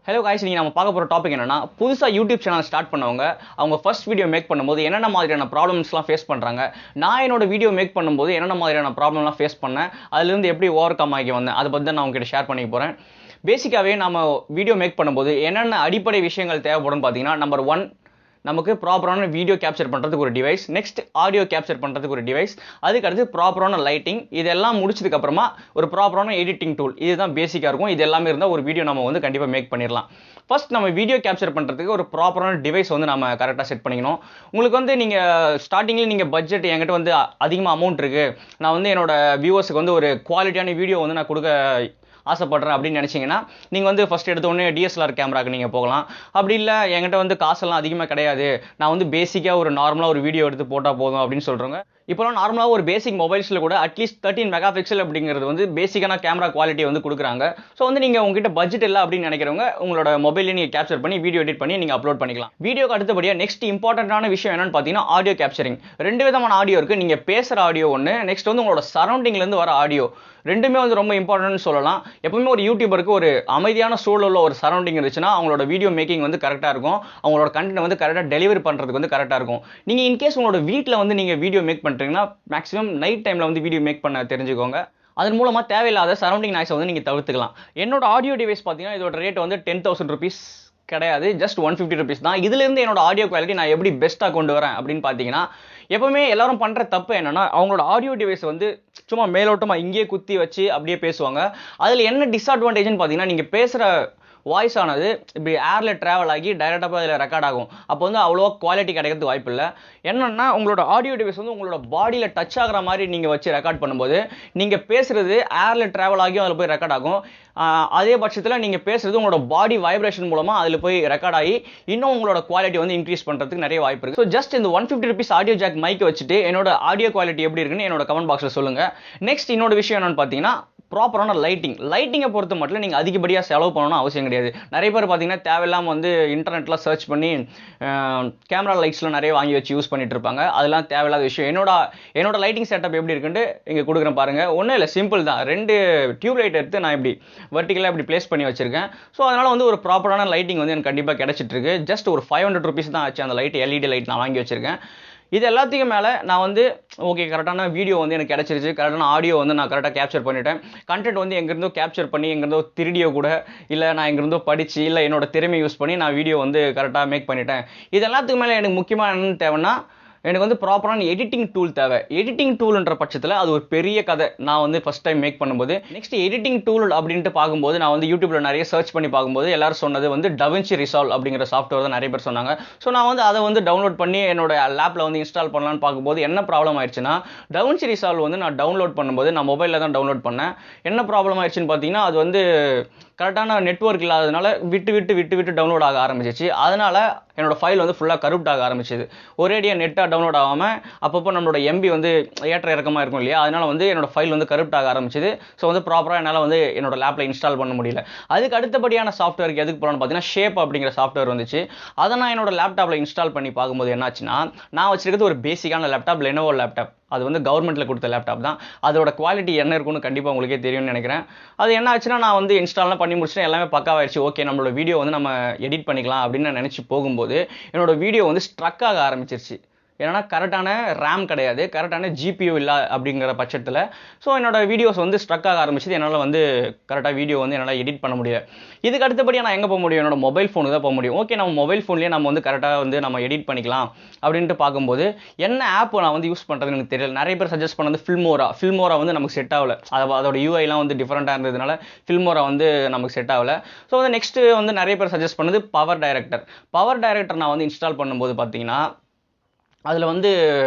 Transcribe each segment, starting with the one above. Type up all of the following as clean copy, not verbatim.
Hello guys, நீங்க நம்ம பார்க்க போற டாபிக் என்னன்னா புதுசா YouTube சேனல் ஸ்டார்ட் பண்ணவங்க அவங்க ஃபர்ஸ்ட் வீடியோ மேக் பண்ணும்போது என்னென்ன மாதிரியான ப்ராப்ளம்ஸ்லாம் ஃபேஸ் பண்றாங்க. நான் என்னோட வீடியோ மேக் பண்ணும்போது என்னென்ன மாதிரியான ப்ராப்ளம்லாம் ஃபேஸ் பண்ணேன். அதில இருந்து எப்படி ஓவர் கம் ஆகி வந்தேன். அத பத்தி தான் நான் உங்ககிட்ட ஷேர் பண்ணிக்க போறேன். பேசிக்காவே நாம வீடியோ மேக் பண்ணும்போது என்னென்ன அடிப்படை விஷயங்கள் தேவைப்படும்னு பாத்தீங்கன்னா நம்பர் 1 நமக்கு ப்ராப்பரான வீடியோ கேப்சர் பண்ணுறதுக்கு ஒரு டிவைஸ், நெக்ஸ்ட் ஆடியோ கேப்சர் பண்ணுறதுக்கு ஒரு டிவைஸ், அதுக்கு அடுத்து ப்ராப்பரான லைட்டிங், இதெல்லாம் முடிச்சதுக்கு அப்புறமா ஒரு ப்ராப்பரான எடிட்டிங் டூல். இதுதான் பேசிக்காக இருக்கும். இது எல்லாமே இருந்தால் ஒரு வீடியோ நம்ம வந்து கண்டிப்பாக மேக் பண்ணிடலாம். ஃபர்ஸ்ட் நம்ம வீடியோ கேப்சர் பண்ணுறதுக்கு ஒரு ப்ராப்பரான டிவைஸ் வந்து நம்ம கரெக்டாக செட் பண்ணிக்கணும். உங்களுக்கு வந்து நீங்கள் ஸ்டார்டிங்கில் நீங்கள் பட்ஜெட் என்கிட்ட வந்து அதிகமாக அமௌண்ட் இருக்குது, நான் வந்து என்னோட வியூவர்ஸுக்கு வந்து ஒரு குவாலிட்டியான வீடியோ வந்து நான் கொடுக்க ஆசைப்படுறேன் அப்படின்னு நினச்சிங்கன்னா நீங்கள் வந்து ஃபஸ்ட் எடுத்த உடனே டிஎஸ்எல்ஆர் கேமராக்கு நீங்கள் போகலாம். அப்படி இல்லை என்கிட்ட வந்து காசெல்லாம் அதிகமாக கிடையாது, நான் வந்து பேசிக்காக ஒரு நார்மலாக ஒரு வீடியோ எடுத்து போட்டால் போதும் அப்படின்னு சொல்கிறவங்க, இப்போலாம் நார்மலாக ஒரு பேசிக் மொபைல்ஸில் கூட அட்லீஸ்ட் 13 மெகா பிக்சல் அப்படிங்கிறது வந்து பேசிக்கான கேமரா குவாலிட்டி வந்து கொடுக்குறாங்க. ஸோ வந்து நீங்கள் உங்ககிட்ட பட்ஜெட் இல்லை அப்படின்னு நினைக்கிறவங்க உங்களோட மொபைலில் நீங்கள் கேப்சர் பண்ணி வீடியோ எடிட் பண்ணி நீங்கள் அப்லோட் பண்ணிக்கலாம். வீடியோக்கு அடுத்தபடியாக நெக்ஸ்ட் இம்பார்ட்டன்டான விஷயம் என்னன்னு பார்த்தீங்கன்னா ஆடியோ கேப்சரிங். 2 விதமான ஆடியோ இருக்குது. நீங்கள் பேசுகிற ஆடியோ ஒன்று, நெக்ஸ்ட் வந்து உங்களோட சரௌண்டிங்லேருந்து வர ஆடியோ. ரெண்டுமே வந்து ரொம்ப இம்பார்ட்டன்ட்னு சொல்லலாம். எப்பவுமே ஒரு யூடியூபருக்கு ஒரு அமைதியான சூழலில் ஒரு சரௌண்டிங் இருந்துச்சுன்னா அவங்களோட வீடியோ மேக்கிங் வந்து கரெக்டாக இருக்கும், அவங்களோட கண்டென்ட் வந்து கரெக்டாக டெலிவரி பண்ணுறதுக்கு வந்து கரெக்டாக இருக்கும். நீங்கள் இன்கேஸ் உங்களோட வீட்டில் வந்து நீங்கள் வீடியோ மேக் பண்ணுறீங்கன்னா மேக்ஸிமம் நைட் டைமில் வந்து வீடியோ மேக் பண்ண தெரிஞ்சுக்கோங்க. அதன் மூலமாக தேவையில்லாத சரௌண்டிங் நாய்ஸை வந்து நீங்கள் தவிர்த்துக்கலாம். என்னோட ஆடியோ டிவைஸ் பார்த்தீங்கன்னா இதோட ரேட் வந்து 10,000 rupees கிடையாது, ஜஸ்ட் 150 rupees தான். இதுலேருந்து என்னோட ஆடியோ குவாலிட்டி நான் எப்படி பெஸ்ட்டாக கொண்டு வரேன் அப்படின்னு பார்த்தீங்கன்னா, எப்பவுமே எல்லாரும் பண்ணுற தப்பு என்னன்னா அவங்களோட ஆடியோ டிவைஸ் வந்து சும்மா மேலோட்டமாக இங்கேயே குத்தி வச்சு அப்படியே பேசுவாங்க. அதில் என்ன டிஸ்அட்வான்டேஜ்னு பார்த்தீங்கன்னா நீங்கள் பேசுகிற வாய்ஸ் ஆனது இப்படி ஏரில் ட்ராவல் ஆகி டைரெக்டாக அதில் ரெக்கார்ட் ஆகும். அப்போ வந்து அவ்வளோ குவாலிட்டி கிடைக்கிறதுக்கு வாய்ப்பு இல்லை. என்னென்னா உங்களோட ஆடியோ டிவைஸ் வந்து உங்களோட பாடியில் டச் ஆகிற மாதிரி நீங்கள் வச்சு ரெக்கார்ட் பண்ணும்போது நீங்கள் பேசுகிறது ஏரில் ட்ராவல் ஆகியும் அதில் போய் ரெக்கார்ட் ஆகும். அதே பட்சத்தில் நீங்கள் பேசுகிறது உங்களோட பாடி வைப்ரேஷன் மூலமாக அதில் போய் ரெக்கார்ட் ஆகி இன்னும் உங்களோட குவாலிட்டி வந்து இன்க்ரீஸ் பண்ணுறதுக்கு நிறைய வாய்ப்பு இருக்குது. ஸோ ஜஸ்ட் இந்த 150 rupees ஆடியோ ஜாக் மைக்கை வச்சுட்டு என்னோட ஆடியோ குவாலிட்டி எப்படி இருக்குன்னு என்னோட கமெண்ட் பாக்ஸில் சொல்லுங்கள். நெக்ஸ்ட் இன்னொரு விஷயம் என்னென்னு பார்த்தீங்கன்னா ப்ராப்பரான லைட்டிங்கை பொறுத்த மட்டும் நீங்கள் அதிகப்படியாக செலவு பண்ணணும்னு அவசியம் கிடையாது. நிறைய பேர் பார்த்தீங்கன்னா தேவையில்லாமல் வந்து இன்டர்நெட்டில் சர்ச் பண்ணி கேமரா லைட்ஸ்லாம் நிறைய வாங்கி வச்சு யூஸ் பண்ணிட்டு இருப்பாங்க. அதெல்லாம் தேவையில்லாத விஷயம். என்னோட லைட்டிங் செட்டப் எப்படி இருக்குன்ட்டு இங்கே கொடுக்குறேன் பாருங்கள். ஒன்றும் இல்லை, சிம்பிள் தான். 2 டியூப் லைட் எடுத்து நான் இப்படி வெர்டிகலாக இப்படி பிளேஸ் பண்ணி வச்சிருக்கேன். ஸோ அதனால் வந்து ஒரு ப்ராப்பரான லைட்டிங் வந்து எனக்கு கண்டிப்பாக கிடைச்சிட்டு இருக்கு. ஜஸ்ட் ஒரு 500 rupees தான் ஆச்சு அந்த லைட், எல்இடி லைட் நான் வாங்கி வச்சிருக்கேன். இது எல்லாத்துக்கும் மேலே நான் வந்து ஓகே கரெக்டான வீடியோ வந்து எனக்கு கிடச்சிருச்சு, கரெக்டான ஆடியோ வந்து நான் கரெக்டாக கேப்சர் பண்ணிட்டேன். கண்டென்ட் வந்து எங்கேருந்தோ கேப்சர் பண்ணி எங்கேருந்தோ திருடியோ கூட இல்லை நான் எங்கேருந்தோ படித்து இல்லை என்னோட திறமை யூஸ் பண்ணி நான் வீடியோ வந்து கரெக்டாக மேக் பண்ணிட்டேன். இது எல்லாத்துக்கும் மேலே எனக்கு முக்கியமாக என்னென்னு தேவைன்னா எனக்கு வந்து ப்ராப்பரான எடிட்டிங் டூல் தேவை. எடிட்டிங் டூல்ன்ற பட்சத்தில் அது ஒரு பெரிய கதை. நான் வந்து ஃபஸ்ட் டைம் மேக் பண்ணும்போது நெக்ஸ்ட் எடிட்டிங் டூல் அப்படின்ட்டு பார்க்கும்போது நான் வந்து யூடியூப்பில் நிறைய சர்ச் பண்ணி பார்க்கும்போது எல்லாரும் சொன்னது வந்து DaVinci Resolve அப்படிங்கிற சாஃப்ட்வேர் தான் நிறைய பேர் சொன்னாங்க. ஸோ நான் வந்து அதை வந்து டவுன்லோட் பண்ணி என்னோட லேப்பில் வந்து இன்ஸ்டால் பண்ணலான்னு பார்க்கும்போது என்ன ப்ராப்ளம் ஆயிடுச்சுன்னா DaVinci Resolve வந்து நான் டவுன்லோட் பண்ணும்போது நான் மொபைலில் தான் டவுன்லோட் பண்ணேன். என்ன ப்ராப்ளம் ஆயிடுச்சுன்னு பார்த்தீங்கன்னா அது வந்து கரெக்டான நெட்வொர்க் இல்லாததுனால விட்டு டவுன்லோட் ஆக ஆரம்பிச்சிச்சு. அதனால் என்னோட ஃபைல் வந்து ஃபுல்லாக கரப்ட் ஆக ஆரம்பிச்சிது. ஒரேடியாக நெட்டாக டவுன்லோட் ஆகாமல் அப்பப்போ நம்மளோட எம்பி வந்து ஏற்ற இறக்கமாக இருக்கும் இல்லையா, அதனால் வந்து என்னோட ஃபைல் வந்து கரப்ட் ஆக ஆரம்பிச்சிது. ஸோ வந்து ப்ராப்பராக என்னால் வந்து என்னோட லேப்பில் இன்ஸ்டால் பண்ண முடியல. அதுக்கு அடுத்தபடியான சாஃப்ட்வேருக்கு எதுக்கு போகலான்னு பார்த்தீங்கன்னா ஷேப் அப்படிங்கிற சாஃப்ட்வேர் வந்துச்சு. அதை நான் என்னோட லேப்டாப்பில் இன்ஸ்டால் பண்ணி பார்க்கும்போது என்னாச்சுன்னா நான் வச்சிருக்கிறது ஒரு பேசிக்கான லேப்டாப், லெனோவோ லேப்டாப். அது வந்து கவர்மெண்ட்டில் கொடுத்த லேப்டாப் தான். அதோட குவாலிட்டி என்ன இருக்குன்னு கண்டிப்பாக உங்களுக்கே தெரியும்னு நினைக்கிறேன். அது என்ன ஆச்சுன்னா நான் வந்து இன்ஸ்டால்லாம் பண்ணி முடிச்சுட்டு எல்லாமே பக்காவாயிடுச்சு. ஓகே நம்மளோட வீடியோ வந்து நம்ம எடிட் பண்ணிக்கலாம் அப்படின்னு நான் நினச்சி போகும்போது என்னோட வீடியோ வந்து ஸ்ட்ரக் ஆக ஆரம்பிச்சிருச்சு. ஏன்னா கரெக்டான ரேம் கிடையாது, கரெக்டான ஜிபியூ இல்லை அப்படிங்கிற பட்சத்தில் ஸோ என்னோட வீடியோஸ் வந்து ஸ்ட்ரக் ஆக ஆரம்பிச்சது. என்னால் வந்து கரெக்டாக வீடியோ வந்து என்னால் எடிட் பண்ண முடியல. இதுக்கு அடுத்தபடியாக நான் எங்கே போக முடியும், என்னோட மொபைல் ஃபோனுக்கு தான் போக முடியும். ஓகே நம்ம மொபைல் ஃபோன்லேயே நம்ம வந்து கரெக்டாக வந்து நம்ம எடிட் பண்ணிக்கலாம் அப்படின்ட்டு பார்க்கும்போது என்ன ஆப் நான் வந்து யூஸ் பண்ணுறதுன்னு எனக்கு தெரியல. நிறைய பேர் சஜஸ்ட் பண்ணது ஃபில்மோரா வந்து நமக்கு செட் ஆகலை. அதோட யூஐலாம் வந்து டிஃப்ரெண்ட்டாக இருந்ததுனால ஃபில்மோரா வந்து நமக்கு செட் ஆகலை. ஸோ வந்து நெக்ஸ்ட்டு வந்து நிறைய பேர் சஜஸ்ட் பண்ணது பவர் டைரக்டர் நான் வந்து இன்ஸ்டால் பண்ணும்போது பார்த்தீங்கன்னா அதில் வந்து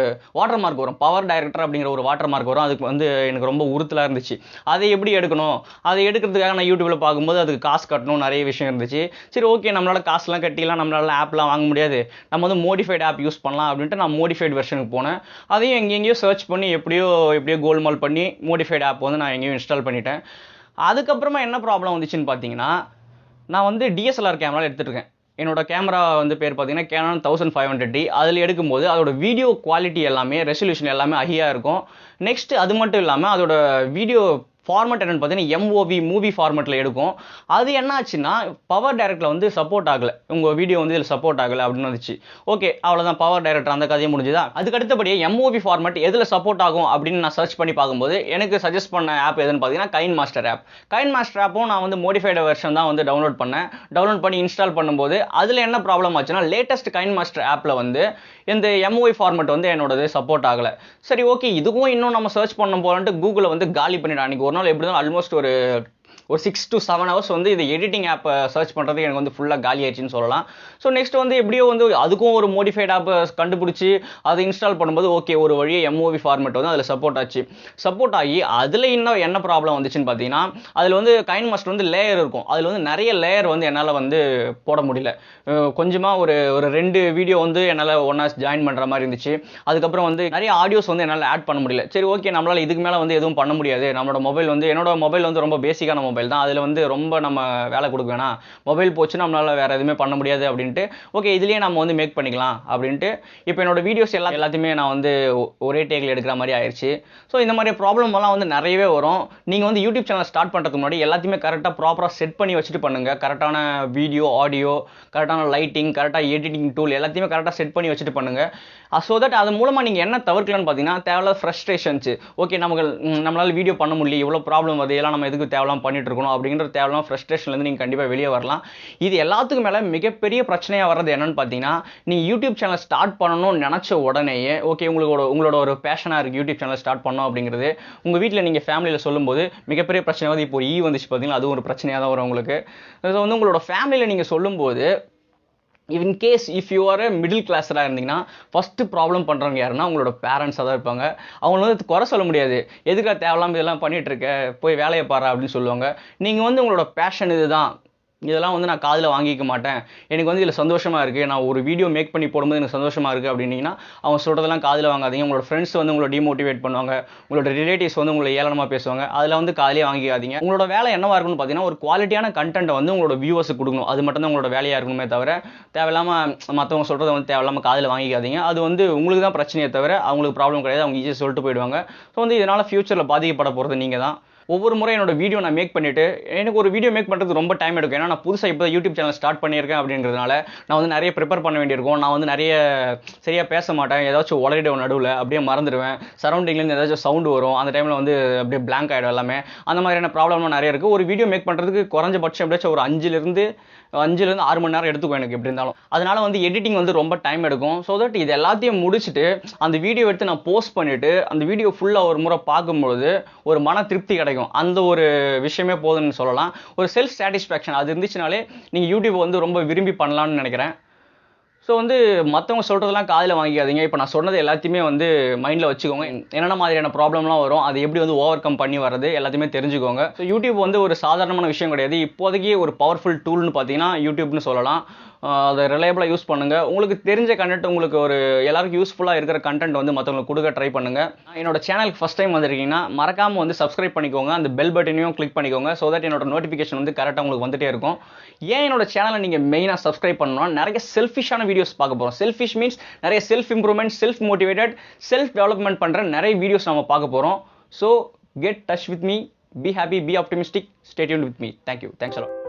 வாட்டர் மார்க் வரும். பவர் டைரக்டர் அப்படிங்கிற ஒரு வாட்டர் மார்க் வரும். அதுக்கு வந்து எனக்கு ரொம்ப உறுத்தலாக இருந்துச்சு. அதை எப்படி எடுக்கணும், அதை எடுக்கிறதுக்காக நான் யூடியூப்பில் பார்க்கும்போது அதுக்கு காசு கட்டணும், நிறைய விஷயம் இருந்துச்சு. சரி ஓகே நம்மளால் காசுலாம் கட்டிலாம் நம்மளால ஆப்லாம் வாங்க முடியாது, நம்ம வந்து மோடிஃபைடு ஆப் யூஸ் பண்ணலாம் அப்படின்ட்டு நான் மோடிஃபைடு வெர்ஷனுக்கு போனேன். அதையும் எங்கெங்கேயோ சர்ச் பண்ணி எப்படியோ கோல்மால் பண்ணி மோடிஃபைடு ஆப் வந்து நான் எங்கேயோ இன்ஸ்டால் பண்ணிட்டேன். அதுக்கப்புறமா என்ன ப்ராப்ளம் வந்துச்சுன்னு பார்த்தீங்கன்னா நான் வந்து டிஎஸ்எல்ஆர் கேமரா எடுத்துகிட்டு இருக்கேன். என்னோட கேமரா வந்து பேர் பார்த்தீங்கன்னா கேனான் 1500D. அதில் எடுக்கும்போது அதோட வீடியோ குவாலிட்டி எல்லாமே ரெசல்யூஷன் எல்லாமே ஹையாக இருக்கும். நெக்ஸ்ட் அது மட்டும் இல்லாமல் அதோட வீடியோ ஃபார்மேட் என்னன்னு பார்த்தீங்கன்னா எம்ஓவி மூவி ஃபார்மேட்டில் எடுக்கும். அது என்ன ஆச்சுன்னா பவர் டைரக்டில் வந்து சப்போர்ட் ஆகலை, உங்கள் வீடியோ வந்து இதில் சப்போர்ட் ஆகலை அப்படின்னு வந்துச்சு. ஓகே, அவ்வளோதான், பவர் டைரக்டர் அந்த கதையை முடிஞ்சுதா. அதுக்கு அடுத்தபடியே எம்ஓவி ஃபார்மேட் எதில் சப்போர்ட் ஆகும் அப்படின்னு நான் சர்ச் பண்ணி பார்க்கும்போது எனக்கு சஜஸ்ட் பண்ண ஆப் எதுன்னு பார்த்தீங்கன்னா கைன் மாஸ்டர் ஆப். கைன் மாஸ்டர் ஆப்பும் நான் வந்து மோடிஃபைடு வெர்ஷன் தான் வந்து டவுன்லோட் பண்ணி இன்ஸ்டால் பண்ணும்போது அதில் என்ன ப்ராப்ளம் ஆச்சுன்னா லேட்டஸ்ட் கைன் மாஸ்டர் ஆப்பில் வந்து இந்த எம்ஓவி ஃபார்மேட் வந்து என்னோடது சப்போர்ட் ஆகலை. சரி, ஓகே, இதுக்கும் இன்னும் நம்ம சர்ச் பண்ண போகலான்ட்டு கூகுளில் வந்து காலி பண்ணிட்டேன். அன்றைக்கி ஒரு நாள் எப்படி தான் ஆல்மோஸ்ட் ஒரு 6 to 7 hours வந்து இது எடிட்டிங் ஆப்பை சர்ச் பண்ணுறதுக்கு எனக்கு வந்து ஃபுல்லாக காலி ஆயிடுச்சுன்னு சொல்லலாம். ஸோ நெக்ஸ்ட் வந்து எப்படியோ வந்து அதுக்கும் ஒரு மோடிஃபைட் ஆப்பை கண்டுபிடிச்சி அதை இன்ஸ்டால் பண்ணும்போது ஓகே, ஒரு வழியே எம்ஓவி ஃபார்மேட் வந்து அதில் சப்போர்ட் ஆகி அதில் இன்னும் என்ன ப்ராப்ளம் வந்துச்சுன்னு பார்த்தீங்கன்னா அதில் வந்து கைன் மாஸ்டர் வந்து லேயர் இருக்கும். அதில் வந்து நிறைய லேயர் வந்து என்னால் வந்து போட முடியல. கொஞ்சமாக ஒரு 2 வீடியோ வந்து என்னால் ஒன்றா ஜாயின் பண்ணுற மாதிரி இருந்துச்சு. அதுக்கப்புறம் வந்து நிறைய ஆடியோஸ் வந்து என்னால் ஆட் பண்ண முடியல. சரி, ஓகே, நம்மளால் இதுக்கு மேலே வந்து எதுவும் பண்ண முடியாது. நம்மளோட மொபைல் வந்து என்னோட மொபைல் வந்து ரொம்ப பேசிக்கான மொபைல் தான், அதில் வந்து ரொம்ப நம்ம வேலை கொடுக்க வேணாம், மொபைல் போச்சு நம்மளால் வேறு எதுவுமே பண்ண முடியாது அப்படின்ட்டு ஓகே இதுலேயே நம்ம வந்து மேக் பண்ணிக்கலாம் அப்படின்ட்டு இப்போ என்னோட வீடியோஸ் எல்லாத்தையுமே நான் வந்து ஒரே டேக்கில் எடுக்கிற மாதிரி ஆயிடுச்சு. ஸோ இந்த மாதிரி ப்ராப்ளம் எல்லாம் வந்து நிறையவே வரும். நீங்கள் வந்து யூடியூப் சேனல் ஸ்டார்ட் பண்ணுறதுக்கு முன்னாடி எல்லாத்தையுமே கரெக்டாக ப்ராப்பராக செட் பண்ணி வச்சுட்டு பண்ணுங்கள். கரெக்டான வீடியோ, ஆடியோ, கரெக்டான லைட்டிங், கரெக்டாக எடிட்டிங் டூல் எல்லாத்தையுமே கரெக்டாக செட் பண்ணி வச்சுட்டு பண்ணுங்கள். ஸோ தட் அது மூலமாக நீங்கள் என்ன தவிர்க்கலான்னு பார்த்தீங்கன்னா தேவையில்லாத ஃப்ரஸ்ட்ரேஷன்ஸ். ஓகே, நம்மளால் வீடியோ பண்ண முடியல, இவ்வளோ ப்ராப்ளம் வருது, எல்லாம் நம்ம எதுக்கு தேவையில்லாம பண்ணிட்டு இருக்கணும் அப்படிங்கிற தேவையில்லாம ஃப்ரஸ்ட்ரேஷன்லேருந்து நீங்கள் கண்டிப்பாக வெளியே வரலாம். இது எல்லாத்துக்கும் மேலே மிகப்பெரிய பிரச்சனையாக வர்றது என்னன்னு பார்த்தீங்கன்னா நீங்கள் யூடியூப் சேனல் ஸ்டார்ட் பண்ணணும்னு நினச்ச உடனேயே ஓகே உங்களோட ஒரு பேஷனாக இருக்குது யூடியூப் சேனல் ஸ்டார்ட் பண்ணணும் அப்படிங்கிறது, உங்கள் வீட்டில் நீங்கள் ஃபேமிலியில் சொல்லும்போது மிகப்பெரிய பிரச்சனை வந்து இப்போ வந்துச்சு பார்த்தீங்கன்னா அது ஒரு பிரச்சனையாக தான் வரும் உங்களுக்கு. ஸோ வந்து உங்களோட ஃபேமிலியில் நீங்கள் சொல்லும்போது in case if you are middle கிளாஸராக இருந்தீங்கன்னா ஃபஸ்ட்டு ப்ராப்ளம் பண்ணுறவங்க யாருன்னா உங்களோட பேரண்ட்ஸாக தான் இருப்பாங்க. அவங்க வந்து குறை சொல்ல முடியாது, எதுக்காக தேவையில்லாமல் இதெல்லாம் பண்ணிகிட்டு இருக்க, போய் வேலையை பாரு அப்படின்னு சொல்லுவாங்க. நீங்கள் வந்து உங்களோட பேஷன் இதுதான், இதெல்லாம் வந்து நான் காதில் வாங்கிக்க மாட்டேன், எனக்கு வந்து இதில் சந்தோஷமாக இருக்குது, நான் ஒரு வீடியோ மேக் பண்ணி போடும்போது எனக்கு சந்தோஷமாக இருக்குது அப்படின்னீங்கன்னா அவங்க சொல்கிறதெல்லாம் காதில் வாங்காதீங்க. உங்களோட ஃப்ரெண்ட்ஸ் வந்து உங்களை டிமோட்டிவேட் பண்ணுவாங்க, உங்களோட ரிலேட்டிவ்ஸ் வந்து உங்களை ஏளனமாக பேசுவாங்க, அதில் வந்து காதிலே வாங்கிக்காதீங்க. உங்களோட வேலை என்னவாக இருக்குன்னு பார்த்தீங்கன்னா ஒரு குவாலிட்டியான கண்டென்ட்டை வந்து உங்களோட வியூவர்ஸுக்கு கொடுக்கணும். அது மட்டும் தான் உங்களோட வேலையாக இருக்கணுமே தவிர தேவையில்லாமல் மற்றவங்க சொல்கிறத வந்து தேவையில்லாமல் காதில் வாங்கிக்காதீங்க. அது வந்து உங்களுக்கு தான் பிரச்சனையே தவிர அவங்களுக்கு ப்ராப்ளம் கிடையாது, அவங்க ஈஸியாக சொல்லிட்டு போயிடுவாங்க. ஸோ வந்து இதனால் ஃபியூச்சரில் பாதிக்கப்பட போகிறது நீங்கள் தான். ஒவ்வொரு முறை என்னோட வீடியோ நான் மேக் பண்ணிவிட்டு எனக்கு ஒரு வீடியோ மேக் பண்ணுறதுக்கு ரொம்ப டைம் எடுக்கும். ஏன்னா நான் புதுசாக இப்போ யூடியூப் சேனல் ஸ்டார்ட் பண்ணியிருக்கேன் அப்படிங்கிறதுனால நான் வந்து நிறைய ப்ரிப்பேர் பண்ண வேண்டியிருக்கும். நான் வந்து நிறைய சரியாக பேச மாட்டேன், ஏதாச்சும் உளறிடுவேன், நடுவில் அப்படியே மறந்துடுவேன், சரௌண்டிங்லேருந்து ஏதாச்சும் சவுண்டு வரும், அந்த டைமில் வந்து அப்படியே பிளாங்க் ஆகிடும் எல்லாமே. அந்த மாதிரியான ப்ராப்ளம்லாம் நிறைய இருக்குது. ஒரு வீடியோ மேக் பண்ணுறதுக்கு குறைஞ்சபட்சம் எப்படியாச்சும் ஒரு 5லேருந்து 6 மணி நேரம் எடுத்துக்கும் எனக்கு எப்படி இருந்தாலும். அதனால் வந்து எடிட்டிங் வந்து ரொம்ப டைம் எடுக்கும். ஸோ தட் இது எல்லாத்தையும் முடிச்சுட்டு அந்த வீடியோ எடுத்து நான் போஸ்ட் பண்ணிவிட்டு அந்த வீடியோ ஃபுல்லாக ஒரு முறை பார்க்கும்பொழுது ஒரு மன திருப்தி கிடைக்கும். அந்த ஒரு விஷயமே போதும்னு சொல்லலாம். ஒரு செல்ஃப் சாட்டிஸ்ஃபேக்ஷன் அது இருந்துச்சுனாலே நீங்கள் யூடியூப் வந்து ரொம்ப விரும்பி பண்ணலான்னு நினைக்கிறேன். ஸோ வந்து மற்றவங்க சொல்கிறதெல்லாம் காதில் வாங்கிக்காதீங்க. இப்போ நான் சொன்னது எல்லாத்தையுமே வந்து மைண்டில் வச்சுக்கோங்க. என்னென்ன மாதிரியான ப்ராப்ளம்லாம் வரும், அதை எப்படி வந்து ஓவர் கம் பண்ணி வர்றது எல்லாத்தையுமே தெரிஞ்சுக்கோங்க. ஸோ யூடியூப் வந்து ஒரு சாதாரணமான விஷயம் கிடையாது. இப்போதைக்கு ஒரு பவர்ஃபுல் டூல்னு பார்த்தீங்கன்னா யூடியூப்னு சொல்லலாம். அதை ரிலையபிளாக யூஸ் பண்ணுங்கள். உங்களுக்கு தெரிஞ்ச கண்டென்ட், உங்களுக்கு ஒரு எல்லாருக்கும் யூஸ்ஃபுல்லாக இருக்கிற கண்டென்ட் வந்து மற்றவங்களுக்கு கொடுக்க ட்ரை பண்ணுங்கள். என்னோட சேனலுக்கு ஃபஸ்ட் டைம் வந்திருக்கீங்கன்னா மறக்காமல் வந்து சப்ஸ்கிரைப் பண்ணிக்கோங்க, அந்த பெல் பட்டனையும் கிளிக் பண்ணிக்கோங்க. ஸோ தட் என்னோட நோட்டிஃபிகேஷன் வந்து கரெக்டாக உங்களுக்கு வந்துட்டே இருக்கும். ஏன் என்னோட சேனலை நீங்கள் மெயினாக சப்ஸ்கிரைப் பண்ணணும்னா நிறைய செல்ஃபிஷான வீடியோஸ் பார்க்க போகிறோம். செல்ஃபிஷ் மீன்ஸ் நிறைய self improvement, self motivated, self development பண்ணுற நிறைய வீடியோஸ் நம்ம பார்க்க போகிறோம். So get touch with me, be happy, be optimistic, stay tuned with me. Thank you, thanks a lot.